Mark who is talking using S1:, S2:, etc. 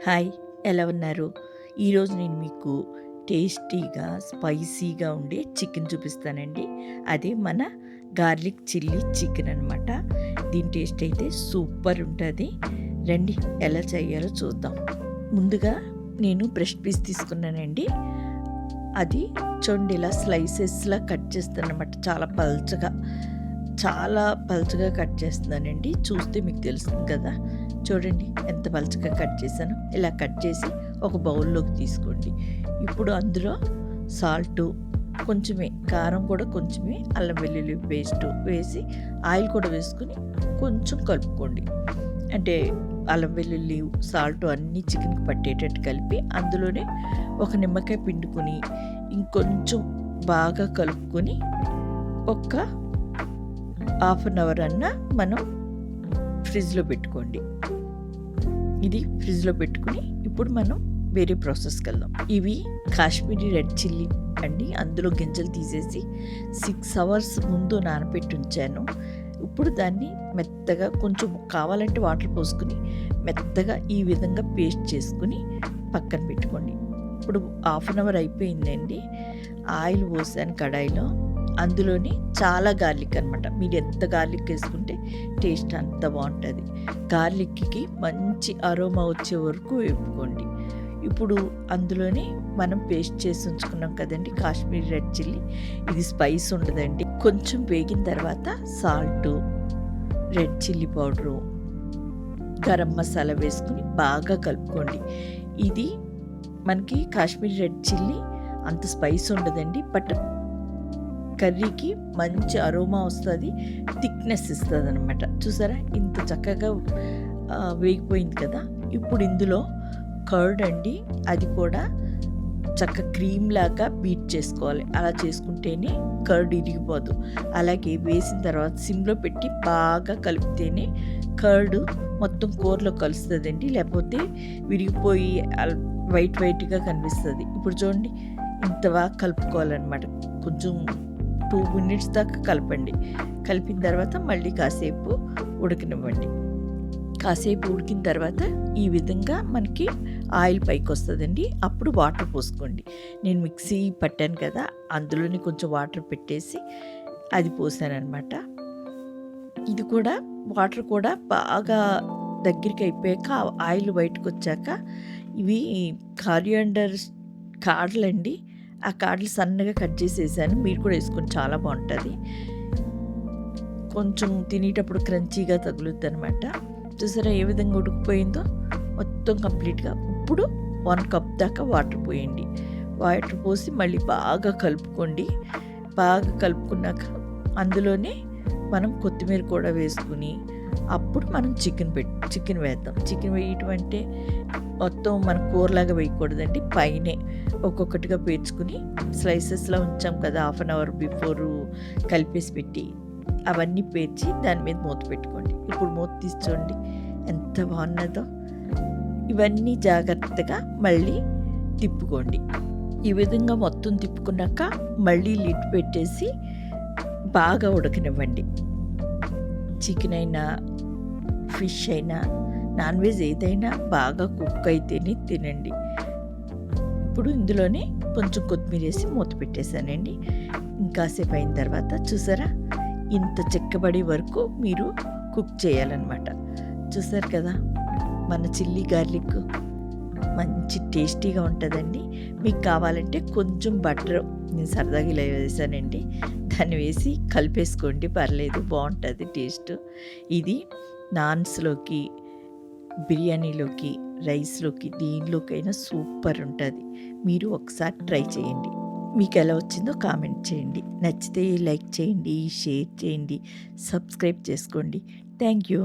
S1: Hi, ఎలా ఉన్నారు? ఈరోజు నేను మీకు టేస్టీగా, స్పైసీగా ఉండే చికెన్ చూపిస్తానండి. అదే మన గార్లిక్ చిల్లీ చికెన్ అనమాట. దీని టేస్ట్ అయితే సూపర్ ఉంటుంది. రండి ఎలా చేయాలో చూద్దాం. ముందుగా నేను బ్రెస్ట్ పీస్ తీసుకున్నానండి. అది చూడండి ఇలా స్లైసెస్లా కట్ చేస్తానమాట. చాలా పల్చగా కట్ చేస్తున్నానండి. చూస్తే మీకు తెలుస్తుంది కదా. చూడండి ఎంత పల్చగా కట్ చేశాను. ఇలా కట్ చేసి ఒక బౌల్లోకి తీసుకోండి. ఇప్పుడు అందులో సాల్టు కొంచెమే, కారం కూడా కొంచెమే, అల్లం వెల్లుల్లి పేస్టు వేసి ఆయిల్ కూడా వేసుకుని కొంచెం కలుపుకోండి. అంటే అల్లం వెల్లుల్లి సాల్ట్ అన్నీ చికెన్కి పట్టేటట్టు కలిపి అందులోనే ఒక నిమ్మకాయ పిండుకొని ఇంకొంచెం బాగా కలుపుకొని ఒక హాఫ్ అన్ అవర్ అన్నా మనం ఫ్రిడ్జ్లో పెట్టుకోండి. ఇది ఫ్రిడ్జ్లో పెట్టుకుని ఇప్పుడు మనం వేరే ప్రాసెస్కి వెళ్దాం. ఇవి కాశ్మీరీ రెడ్ చిల్లీ అండి. అందులో గింజలు తీసేసి 6 అవర్స్ ముందు నానబెట్టి ఉంచాను. ఇప్పుడు దాన్ని మెత్తగా కొంచెం కావాలంటే వాటర్ పోసుకుని మెత్తగా ఈ విధంగా పేస్ట్ చేసుకుని పక్కన పెట్టుకోండి. ఇప్పుడు హాఫ్ అన్ అవర్ అయిపోయిందండి. ఆయిల్ పోసాను కడాయిలో. అందులోని చాలా గార్లిక్ అనమాట. మీరు ఎంత గార్లిక్ వేసుకుంటే టేస్ట్ అంత బాగుంటుంది. గార్లిక్కి మంచి అరోమా వచ్చే వరకు వేపుకోండి. ఇప్పుడు అందులోని మనం పేస్ట్ చేసి ఉంచుకున్నాం కదండి కాశ్మీరీ రెడ్ చిల్లీ. ఇది స్పైస్ ఉండదండి. కొంచెం వేగిన తర్వాత salt, red chilli powder, garam masala వేసుకుని బాగా కలుపుకోండి. ఇది మనకి కాశ్మీరీ రెడ్ చిల్లీ అంత స్పైస్ ఉండదండి. బట్ కర్రీకి మంచి అరోమా వస్తుంది, థిక్నెస్ ఇస్తుంది అనమాట. చూసారా ఇంత చక్కగా వేగిపోయింది కదా. ఇప్పుడు ఇందులో కర్డ్ అండి, అది కూడా క్రీమ్ లాగా బీట్ చేసుకోవాలి. అలా చేసుకుంటేనే కర్డ్ ఇరిగిపోదు. అలాగే వేసిన తర్వాత సిమ్లో పెట్టి బాగా కలిపితేనే కర్డ్ మొత్తం కూరలో కలుస్తుందండి. లేకపోతే విరిగిపోయి వైట్గా కనిపిస్తుంది. ఇప్పుడు చూడండి ఇంత బాగా కలుపుకోవాలన్నమాట. కొంచెం 2 minutes దాకా కలపండి. కలిపిన తర్వాత మళ్ళీ కాసేపు ఉడకనివ్వండి. కాసేపు ఉడికిన తర్వాత ఈ విధంగా మనకి ఆయిల్ పైకి వస్తుందండి. అప్పుడు వాటర్ పోసుకోండి. నేను మిక్సీ పట్టాను కదా, అందులోని కొంచెం వాటర్ పెట్టేసి అది పోసాను అనమాట. ఇది కూడా వాటర్ కూడా బాగా దగ్గరికి అయిపోయాక ఆయిల్ బయటకు వచ్చాక ఇవి కారియాండర్ కాడలండి. ఆ కాడలు సన్నగా కట్ చేసి వేసాను. మీరు కూడా వేసుకొని చాలా బాగుంటుంది. కొంచెం తినేటప్పుడు క్రంచీగా తగులుద్ది అనమాట. చూసారా ఏ విధంగా ఉడికిపోయిందో మొత్తం కంప్లీట్గా. ఇప్పుడు 1 కప్ దాకా వాటర్ పోయండి. వాటర్ పోసి మళ్ళీ బాగా కలుపుకోండి. బాగా కలుపుకున్నాక అందులోనే మనం కొత్తిమీర కూడా వేసుకుని అప్పుడు మనం చికెన్ వేద్దాం. చికెన్ వేయటం అంటే మొత్తం మన కూరలాగా వేయకూడదండి. పైనే ఒక్కొక్కటిగా పేర్చుకుని స్లైసెస్లో ఉంచాం కదా హాఫ్ అన్ అవర్ బిఫోరు కలిపేసి పెట్టి అవన్నీ పేర్చి దాని మీద మూత పెట్టుకోండి. ఇప్పుడు మూత తీసి చూడండి ఎంత బాగున్నదో. ఇవన్నీ జాగ్రత్తగా మళ్ళీ తిప్పుకోండి. ఈ విధంగా మొత్తం తిప్పుకున్నాక మళ్ళీ లిడ్ పెట్టేసి బాగా ఉడకనివ్వండి. చికెన్ అయినా ఫిష్ అయినా నాన్ వెజ్ ఏదైనా బాగా కుక్ అయితేనే తినండి. ఇప్పుడు ఇందులోనే కొంచెం కొత్తిమీర వేసి మూత పెట్టేశానండి. ఇంకాసేపు అయిన తర్వాత చూసారా ఇంత చిక్కబడే వరకు మీరు కుక్ చేయాలన్నమాట. చూసారు కదా మన చిల్లీ గార్లిక్ మంచి టేస్టీగా ఉంటుందండి. మీకు కావాలంటే కొంచెం బటర్ నేను సరదాగా ఇలా వేసానండి, దాన్ని వేసి కలిపేసుకోండి, పర్లేదు, బాగుంటుంది టేస్ట్. ఇది నాన్స్లోకి, బిర్యానీలోకి, రైస్లోకి, దేనిలోకైనా సూపర్ ఉంటుంది. మీరు ఒకసారి ట్రై చేయండి. మీకు ఎలా వచ్చిందో కామెంట్ చేయండి. నచ్చితే లైక్ చేయండి, షేర్ చేయండి, సబ్స్క్రైబ్ చేసుకోండి. Thank you.